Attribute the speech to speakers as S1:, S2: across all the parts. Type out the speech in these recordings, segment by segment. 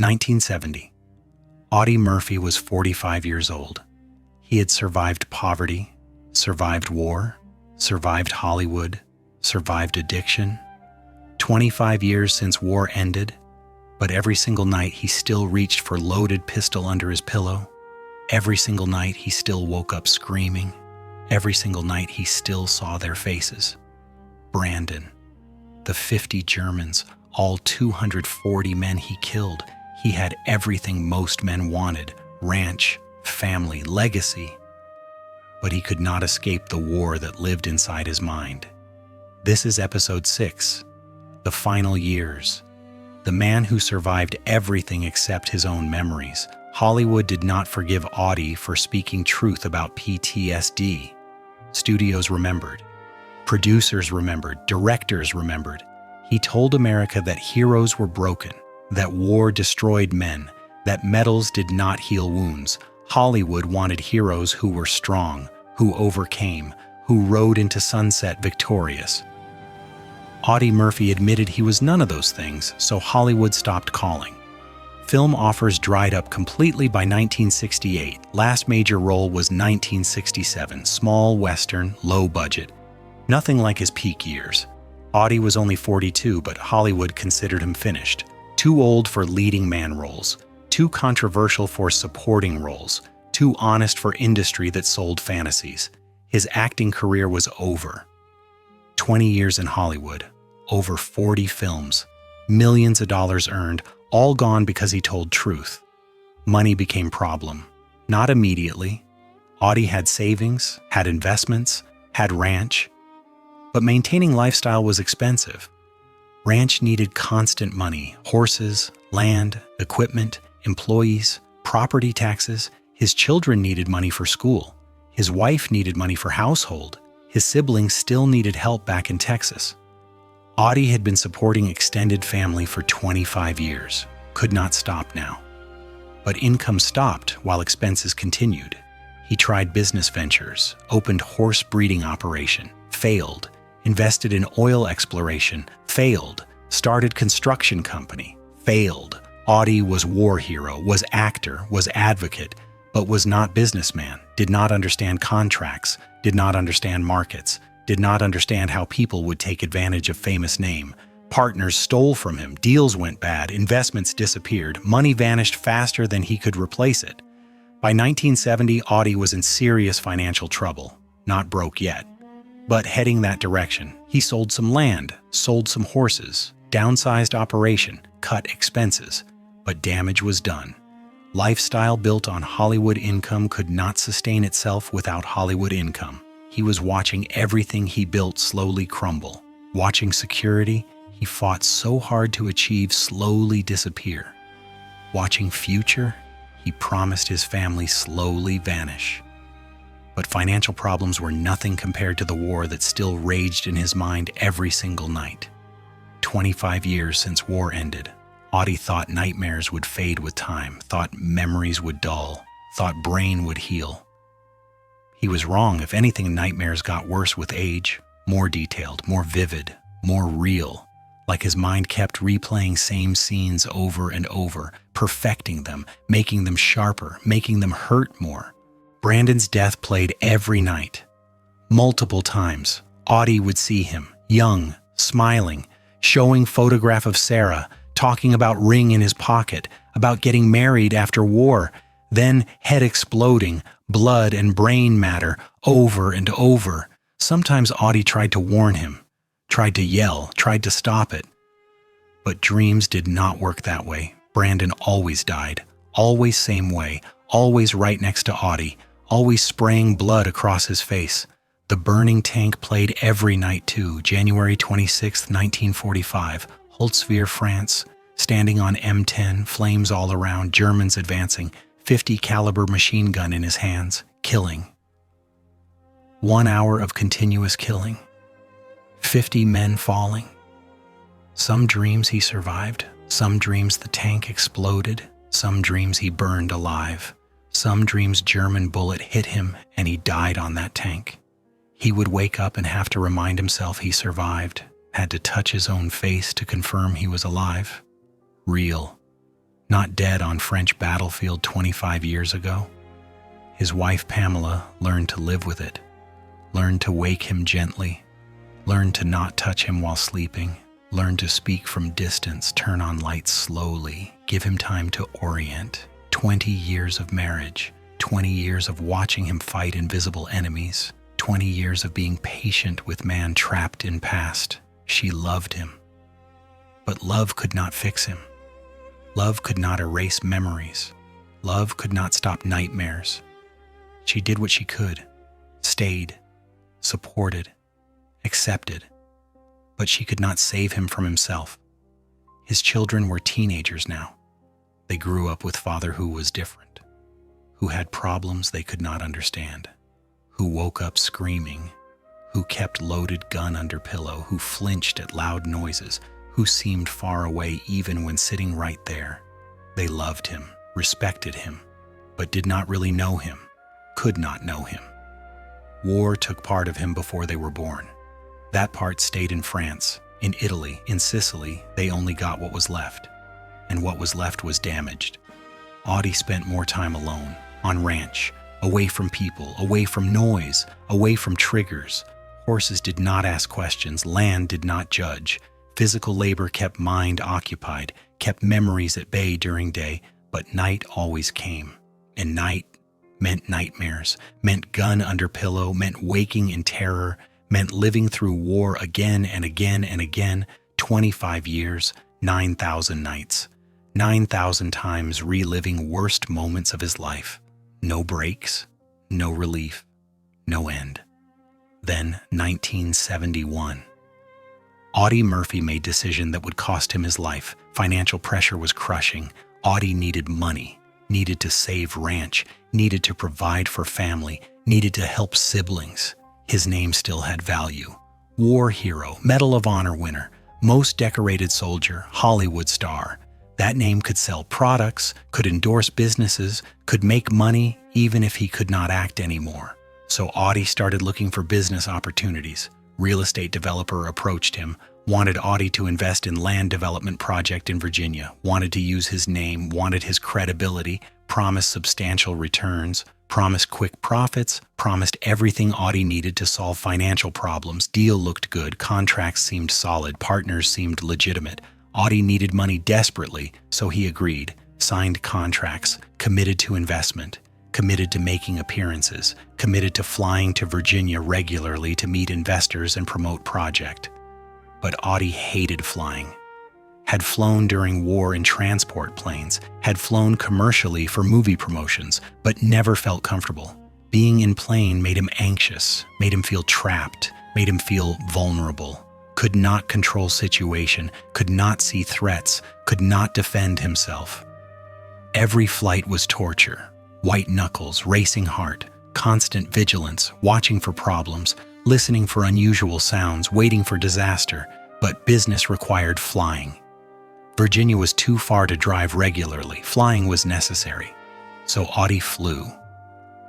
S1: 1970. Audie Murphy was 45 years old. He had survived poverty, survived war, survived Hollywood, survived addiction. 25 years since war ended, but every single night he still reached for loaded pistol under his pillow. Every single night he still woke up screaming. Every single night he still saw their faces. Brandon, the 50 Germans, all 240 men he killed. He had everything most men wanted: ranch, family, legacy. But he could not escape the war that lived inside his mind. This is episode 6, The Final Years. The man who survived everything except his own memories. Hollywood did not forgive Audie for speaking truth about PTSD. Studios remembered. Producers remembered. Directors remembered. He told America that heroes were broken, that war destroyed men, that medals did not heal wounds. Hollywood wanted heroes who were strong, who overcame, who rode into sunset victorious. Audie Murphy admitted he was none of those things, so Hollywood stopped calling. Film offers dried up completely by 1968. Last major role was 1967, small western, low budget. Nothing like his peak years. Audie was only 42, but Hollywood considered him finished. Too old for leading man roles, too controversial for supporting roles, too honest for industry that sold fantasies. His acting career was over. 20 years in Hollywood, over 40 films, millions of dollars earned, all gone because he told truth. Money became problem. Not immediately. Audie had savings, had investments, had ranch. But maintaining lifestyle was expensive. Ranch needed constant money: horses, land, equipment, employees, property taxes. His children needed money for school. His wife needed money for household. His siblings still needed help back in Texas. Audie had been supporting extended family for 25 years, could not stop now. But income stopped while expenses continued. He tried business ventures, opened horse breeding operation, failed, invested in oil exploration, failed, started construction company, failed. Audie was war hero, was actor, was advocate, but was not businessman, did not understand contracts, did not understand markets, did not understand how people would take advantage of famous name. Partners stole from him, deals went bad, investments disappeared, money vanished faster than he could replace it. By 1970, Audie was in serious financial trouble, not broke yet, but heading that direction. He sold some land, sold some horses, downsized operation, cut expenses, but damage was done. Lifestyle built on Hollywood income could not sustain itself without Hollywood income. He was watching everything he built slowly crumble. Watching security he fought so hard to achieve slowly disappear. Watching future he promised his family slowly vanish. But financial problems were nothing compared to the war that still raged in his mind every single night. 25 years since war ended. Audie thought nightmares would fade with time, thought memories would dull, thought brain would heal. He was wrong. If anything, nightmares got worse with age, more detailed, more vivid, more real, like his mind kept replaying same scenes over and over, perfecting them, making them sharper, making them hurt more. Brandon's death played every night. Multiple times, Audie would see him, young, smiling, showing photograph of Sarah, talking about ring in his pocket, about getting married after war, then head exploding, blood and brain matter, over and over. Sometimes Audie tried to warn him, tried to yell, tried to stop it. But dreams did not work that way. Brandon always died, always same way, always right next to Audie, always spraying blood across his face. The burning tank played every night too. January 26, 1945, Holtzwihr, France, standing on M10, flames all around, Germans advancing, 50 caliber machine gun in his hands, killing. 1 hour of continuous killing. 50 men falling. Some dreams he survived, some dreams the tank exploded, some dreams he burned alive, some dreams German bullet hit him and he died on that tank. He would wake up and have to remind himself he survived, had to touch his own face to confirm he was alive. Real. not dead on French battlefield 25 years ago. His wife Pamela learned to live with it, learned to wake him gently, learned to not touch him while sleeping, learned to speak from distance, turn on lights slowly, give him time to orient. 20 years of marriage, 20 years of watching him fight invisible enemies, 20 years of being patient with man trapped in past. She loved him. But love could not fix him. Love could not erase memories. Love could not stop nightmares. She did what she could, stayed, supported, accepted, but she could not save him from himself. His children were teenagers now. They grew up with father who was different, who had problems they could not understand, who woke up screaming, who kept loaded gun under pillow, who flinched at loud noises, who seemed far away even when sitting right there. They loved him, respected him, but did not really know him, could not know him. War took part of him before they were born. That part stayed in France, in Italy, in Sicily. They only got what was left, and what was left was damaged. Audie spent more time alone, on ranch, away from people, away from noise, away from triggers. Horses did not ask questions, land did not judge. Physical labor kept mind occupied, kept memories at bay during day, but night always came. And night meant nightmares, meant gun under pillow, meant waking in terror, meant living through war again and again and again. 25 years, 9,000 nights, 9,000 times reliving worst moments of his life. No breaks, no relief, no end. Then 1971. Audie Murphy made a decision that would cost him his life. Financial pressure was crushing. Audie needed money, needed to save ranch, needed to provide for family, needed to help siblings. His name still had value. War hero, Medal of Honor winner, most decorated soldier, Hollywood star. That name could sell products, could endorse businesses, could make money even if he could not act anymore. So Audie started looking for business opportunities. Real estate developer approached him, wanted Audie to invest in land development project in Virginia, wanted to use his name, wanted his credibility, promised substantial returns, promised quick profits, promised everything Audie needed to solve financial problems. Deal looked good, contracts seemed solid, partners seemed legitimate. Audie needed money desperately, so he agreed, signed contracts, committed to investment, committed to making appearances, committed to flying to Virginia regularly to meet investors and promote project. But Audie hated flying. Had flown during war in transport planes, had flown commercially for movie promotions, but never felt comfortable. Being in plane made him anxious, made him feel trapped, made him feel vulnerable. Could not control situation, could not see threats, could not defend himself. Every flight was torture. White knuckles, racing heart, constant vigilance, watching for problems, listening for unusual sounds, waiting for disaster, but business required flying. Virginia was too far to drive regularly. Flying was necessary. So Audie flew.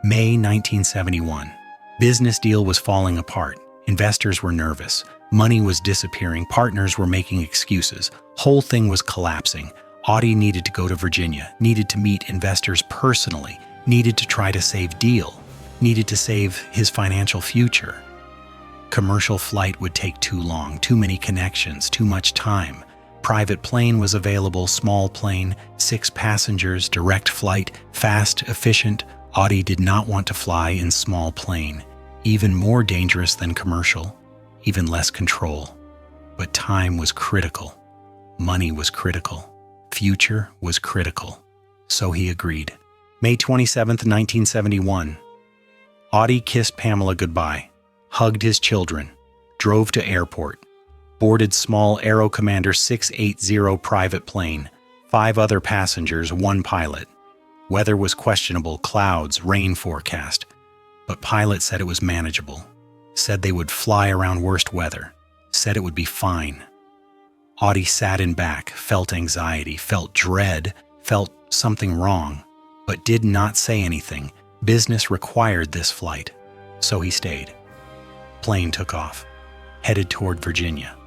S1: May 1971. Business deal was falling apart. Investors were nervous. Money was disappearing. Partners were making excuses. Whole thing was collapsing. Audie needed to go to Virginia, needed to meet investors personally, needed to try to save deal, needed to save his financial future. Commercial flight would take too long, too many connections, too much time. Private plane was available, small plane, 6 passengers, direct flight, fast, efficient. Audie did not want to fly in small plane, even more dangerous than commercial, even less control. But time was critical. Money was critical. Future was critical. So he agreed. May 27, 1971. Audie kissed Pamela goodbye, hugged his children, drove to airport, boarded small Aero Commander 680 private plane, 5 other passengers, 1 pilot. Weather was questionable, clouds, rain forecast, but pilot said it was manageable, said they would fly around worst weather, said it would be fine. Audie sat in back, felt anxiety, felt dread, felt something wrong, but did not say anything. Business required this flight, so he stayed. Plane took off, headed toward Virginia.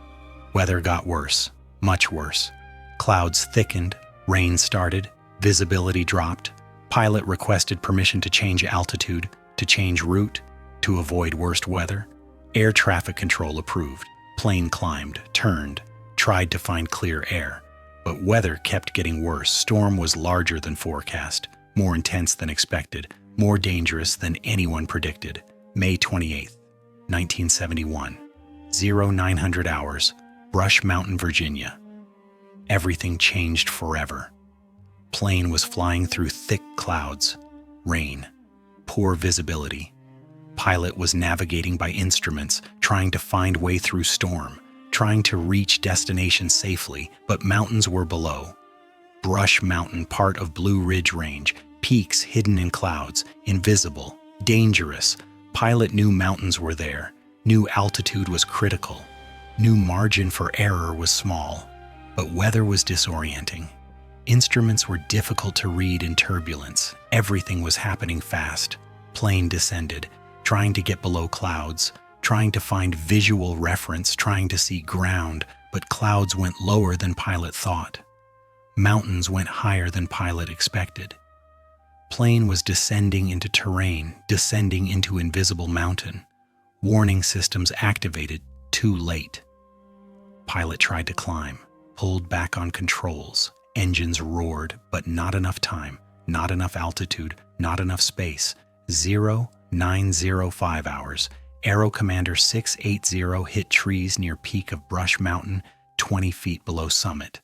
S1: Weather got worse, much worse. Clouds thickened, Rain started, visibility dropped. Pilot requested permission to change altitude, to change route, to avoid worst weather. Air traffic control approved. Plane climbed, turned, tried to find clear air. But weather kept getting worse. Storm was larger than forecast, more intense than expected, more dangerous than anyone predicted. May 28, 1971, 0900 hours, Brush Mountain, Virginia. Everything changed forever. Plane was flying through thick clouds, rain, poor visibility. Pilot was navigating by instruments, trying to find way through storm, trying to reach destination safely, but mountains were below. Brush Mountain, part of Blue Ridge Range, peaks hidden in clouds, invisible, dangerous. Pilot knew mountains were there, knew altitude was critical, knew margin for error was small, but weather was disorienting. Instruments were difficult to read in turbulence. Everything was happening fast. Plane descended, trying to get below clouds, trying to find visual reference, trying to see ground, but clouds went lower than pilot thought. Mountains went higher than pilot expected. Plane was descending into terrain, descending into invisible mountain. Warning systems activated too late. Pilot tried to climb, pulled back on controls. Engines roared, but not enough time, not enough altitude, not enough space. 0905 hours. Aero Commander 680 hit trees near peak of Brush Mountain, 20 feet below summit.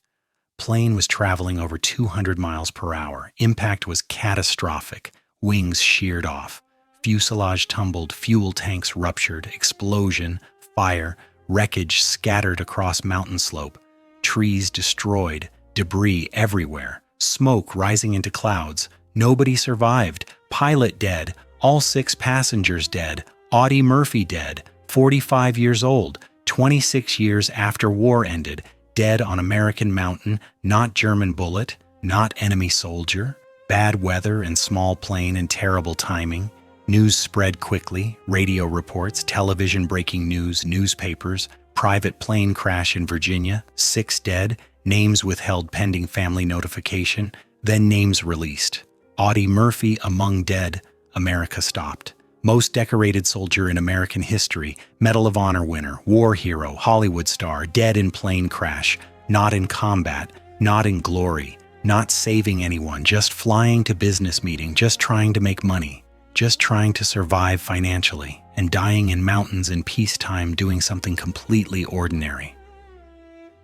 S1: Plane was traveling over 200 miles per hour. Impact was catastrophic. Wings sheared off. Fuselage tumbled, fuel tanks ruptured, explosion, fire, wreckage scattered across mountain slope, trees destroyed, debris everywhere, smoke rising into clouds. Nobody survived. Pilot dead. All 6 passengers dead. Audie Murphy dead. 45 years old. 26 years after war ended. Dead on American mountain. Not German bullet. Not enemy soldier. Bad weather and small plane and terrible timing. News spread quickly. Radio reports. Television breaking news. Newspapers. Private plane crash in Virginia. 6 dead. Names withheld pending family notification, then names released. Audie Murphy among dead. America stopped. Most decorated soldier in American history, Medal of Honor winner, war hero, Hollywood star, dead in plane crash, not in combat, not in glory, not saving anyone, just flying to business meeting, just trying to make money, just trying to survive financially, and dying in mountains in peacetime doing something completely ordinary.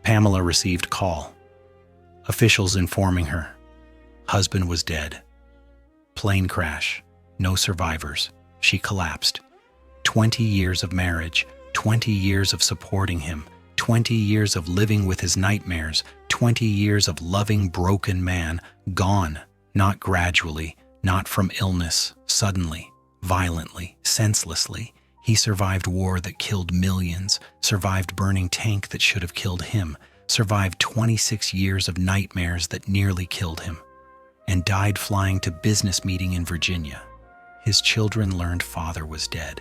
S1: Pamela received call. Officials informing her. Husband was dead. Plane crash. No survivors. She collapsed. 20 years of marriage. 20 years of supporting him. 20 years of living with his nightmares. 20 years of loving broken man. Gone. Not gradually. Not from illness. Suddenly. Violently. Senselessly. He survived war that killed millions, survived burning tank that should have killed him, survived 26 years of nightmares that nearly killed him, and died flying to business meeting in Virginia. His children learned father was dead.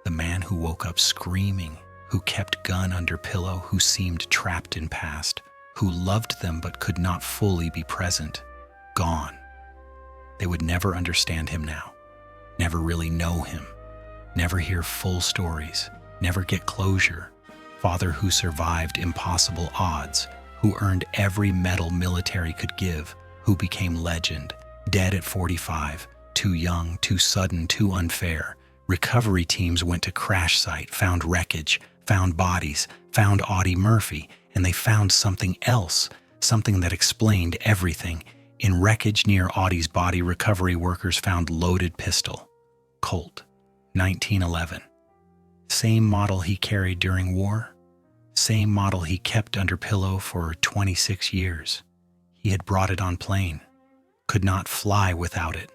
S1: The man who woke up screaming, who kept gun under pillow, who seemed trapped in past, who loved them but could not fully be present, gone. They would never understand him now, never really know him. Never hear full stories, never get closure. Father who survived impossible odds, who earned every medal military could give, who became legend, dead at 45, too young, too sudden, too unfair. Recovery teams went to crash site, found wreckage, found bodies, found Audie Murphy, and they found something else, something that explained everything. In wreckage near Audie's body, recovery workers found loaded pistol, Colt. 1911. Same model he carried during war, same model he kept under pillow for 26 years. He had brought it on plane, could not fly without it,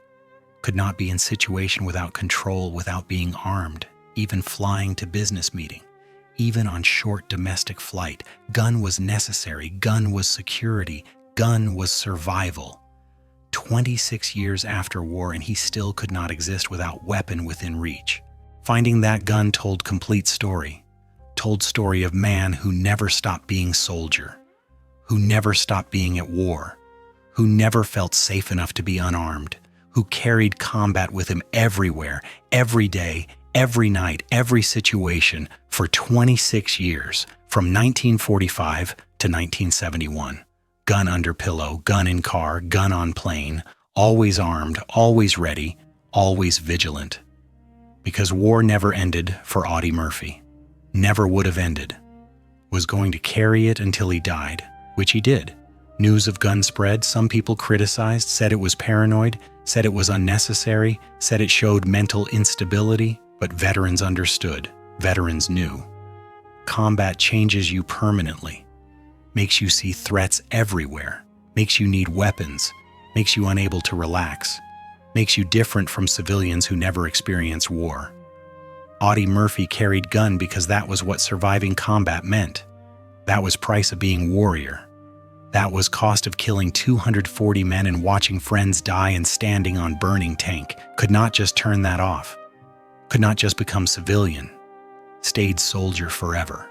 S1: could not be in situation without control, without being armed, even flying to business meeting, even on short domestic flight. Gun was necessary, gun was security, gun was survival. 26 years after war, and he still could not exist without weapon within reach. Finding that gun told complete story. Told story of man who never stopped being soldier, who never stopped being at war, who never felt safe enough to be unarmed, who carried combat with him everywhere, every day, every night, every situation for 26 years, from 1945 to 1971. Gun under pillow, gun in car, gun on plane, always armed, always ready, always vigilant. Because war never ended for Audie Murphy. Never would have ended. Was going to carry it until he died, which he did. News of gun spread, some people criticized, said it was paranoid, said it was unnecessary, said it showed mental instability, but veterans understood. Veterans knew. Combat changes you permanently, makes you see threats everywhere, makes you need weapons, makes you unable to relax, makes you different from civilians who never experienced war. Audie Murphy carried gun because that was what surviving combat meant. That was price of being warrior. That was cost of killing 240 men and watching friends die and standing on burning tank. Could not just turn that off. Could not just become civilian. Stayed soldier forever.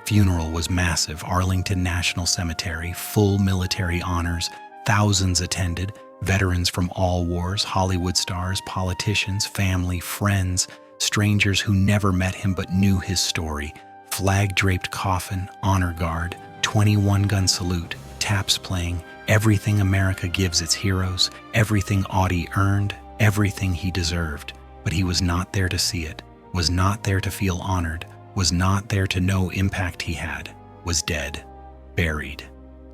S1: Funeral was massive. Arlington National Cemetery, full military honors, thousands attended, veterans from all wars, Hollywood stars, politicians, family, friends, strangers who never met him but knew his story, flag-draped coffin, honor guard, 21-gun salute, taps playing, everything America gives its heroes, everything Audie earned, everything he deserved. But he was not there to see it, was not there to feel honored, was not there to know impact he had, was dead, buried,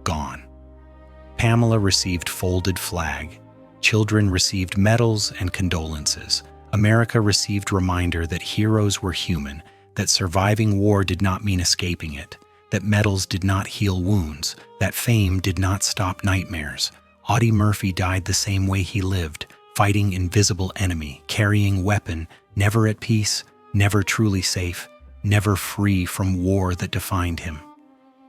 S1: gone. Pamela received folded flag. Children received medals and condolences. America received reminder that heroes were human, that surviving war did not mean escaping it, that medals did not heal wounds, that fame did not stop nightmares. Audie Murphy died the same way he lived, fighting invisible enemy, carrying weapon, never at peace, never truly safe, never free from war that defined him.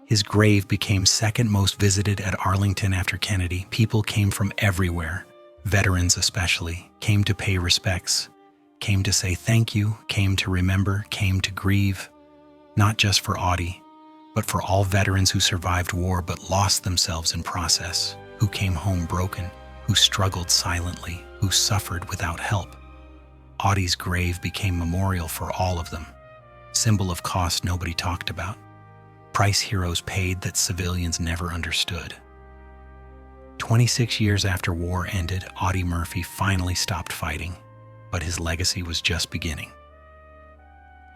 S1: His grave became second most visited at Arlington after Kennedy. People came from everywhere, veterans especially, came to pay respects, came to say thank you, came to remember, came to grieve, not just for Audie, but for all veterans who survived war but lost themselves in process, who came home broken, who struggled silently, who suffered without help. Audie's grave became memorial for all of them, symbol of cost nobody talked about, price heroes paid that civilians never understood. 26 years after war ended, Audie Murphy finally stopped fighting, but his legacy was just beginning.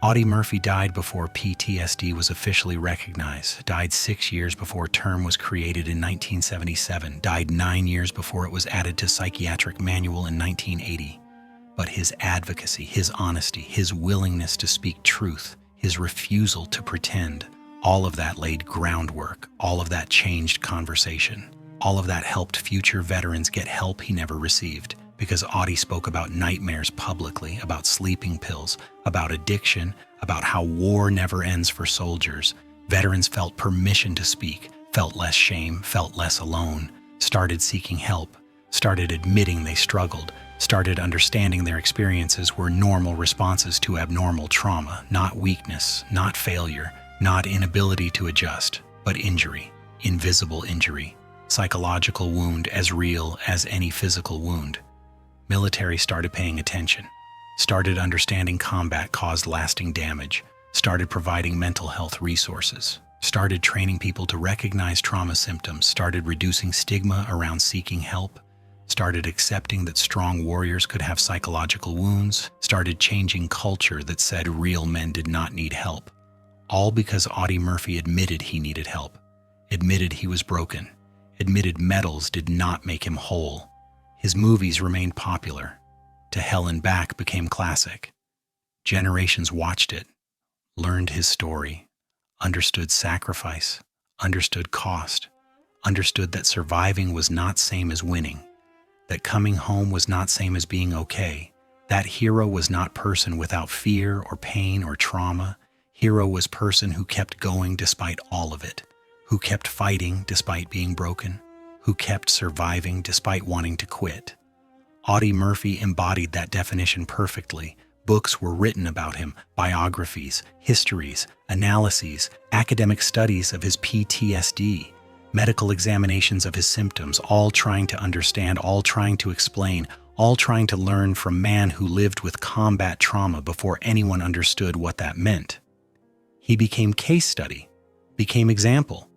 S1: Audie Murphy died before PTSD was officially recognized, died 6 years before term was created in 1977, died 9 years before it was added to psychiatric manual in 1980. But his advocacy, his honesty, his willingness to speak truth, his refusal to pretend, all of that laid groundwork, all of that changed conversation. All of that helped future veterans get help he never received, because Audie spoke about nightmares publicly, about sleeping pills, about addiction, about how war never ends for soldiers. Veterans felt permission to speak, felt less shame, felt less alone, started seeking help, started admitting they struggled, started understanding their experiences were normal responses to abnormal trauma, not weakness, not failure, not inability to adjust, but injury, invisible injury, psychological wound as real as any physical wound. Military started paying attention, started understanding combat caused lasting damage, started providing mental health resources, started training people to recognize trauma symptoms, started reducing stigma around seeking help, started accepting that strong warriors could have psychological wounds, started changing culture that said real men did not need help. All because Audie Murphy admitted he needed help, admitted he was broken, admitted medals did not make him whole. His movies remained popular. To Hell and Back became classic. Generations watched it, learned his story, understood sacrifice, understood cost, understood that surviving was not same as winning, that coming home was not same as being okay. That hero was not person without fear or pain or trauma. Hero was person who kept going despite all of it, who kept fighting despite being broken, who kept surviving despite wanting to quit. Audie Murphy embodied that definition perfectly. Books were written about him, biographies, histories, analyses, academic studies of his PTSD. medical examinations of his symptoms, all trying to understand, all trying to explain, all trying to learn from a man who lived with combat trauma before anyone understood what that meant. He became case study, became example,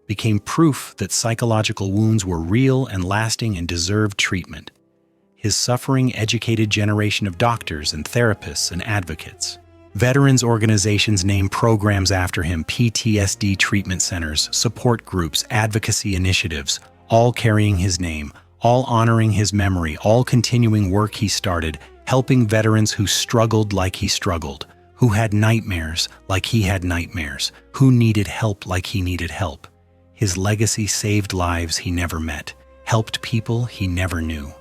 S1: became proof that psychological wounds were real and lasting and deserved treatment. His suffering educated generation of doctors and therapists and advocates. Veterans organizations name programs after him, PTSD treatment centers, support groups, advocacy initiatives, all carrying his name, all honoring his memory, all continuing work he started, helping veterans who struggled like he struggled, who had nightmares like he had nightmares, who needed help like he needed help. His legacy saved lives he never met, helped people he never knew,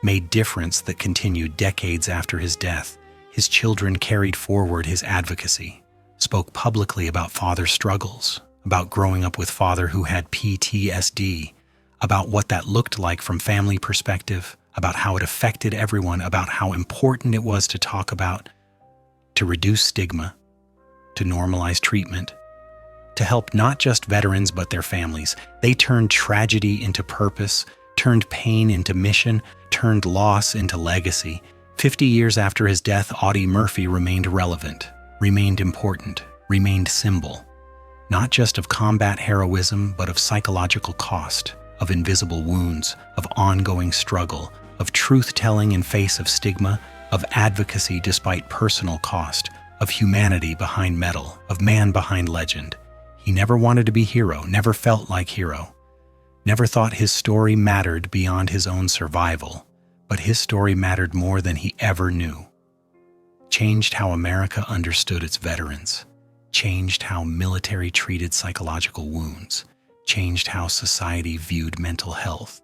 S1: made difference that continued decades after his death. His children carried forward his advocacy, spoke publicly about father's struggles, about growing up with father who had PTSD, about what that looked like from family perspective, about how it affected everyone, about how important it was to talk about, to reduce stigma, to normalize treatment, to help not just veterans but their families. They turned tragedy into purpose, turned pain into mission, turned loss into legacy. 50 years after his death, Audie Murphy remained relevant, remained important, remained symbol, not just of combat heroism, but of psychological cost, of invisible wounds, of ongoing struggle, of truth-telling in face of stigma, of advocacy despite personal cost, of humanity behind metal, of man behind legend. He never wanted to be hero, never felt like hero, never thought his story mattered beyond his own survival. But his story mattered more than he ever knew. Changed how America understood its veterans, changed how military treated psychological wounds, changed how society viewed mental health,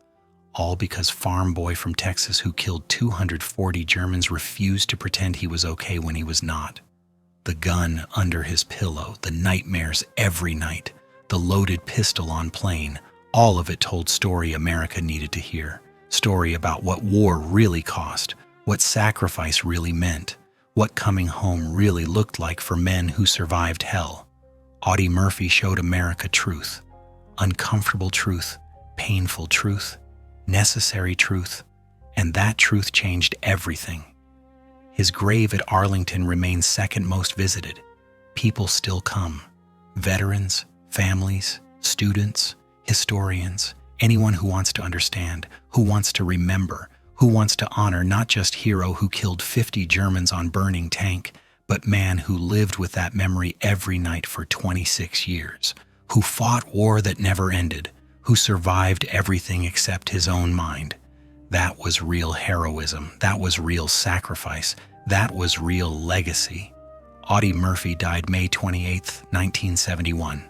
S1: all because farm boy from Texas who killed 240 Germans refused to pretend he was okay when he was not. The gun under his pillow, the nightmares every night, the loaded pistol on plane, all of it told story America needed to hear. Story about what war really cost, what sacrifice really meant, what coming home really looked like for men who survived hell. Audie Murphy showed America truth, uncomfortable truth, painful truth, necessary truth, and that truth changed everything. His grave at Arlington remains second most visited. People still come. Veterans, families, students, historians, anyone who wants to understand, who wants to remember, who wants to honor not just hero who killed 50 Germans on burning tank, but man who lived with that memory every night for 26 years, who fought war that never ended, who survived everything except his own mind. That was real heroism. That was real sacrifice. That was real legacy. Audie Murphy died May 28, 1971.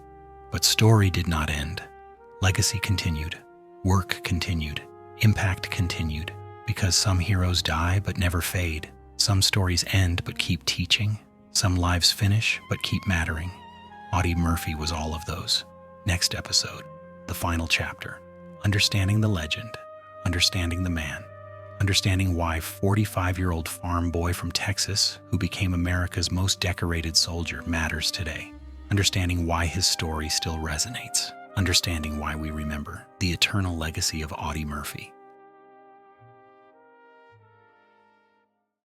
S1: But story did not end. Legacy continued, work continued, impact continued, because some heroes die but never fade. Some stories end but keep teaching. Some lives finish but keep mattering. Audie Murphy was all of those. Next episode, the final chapter, understanding the legend, understanding the man, understanding why 45-year-old farm boy from Texas who became America's most decorated soldier matters today, understanding why his story still resonates, understanding why we remember the eternal legacy of Audie Murphy.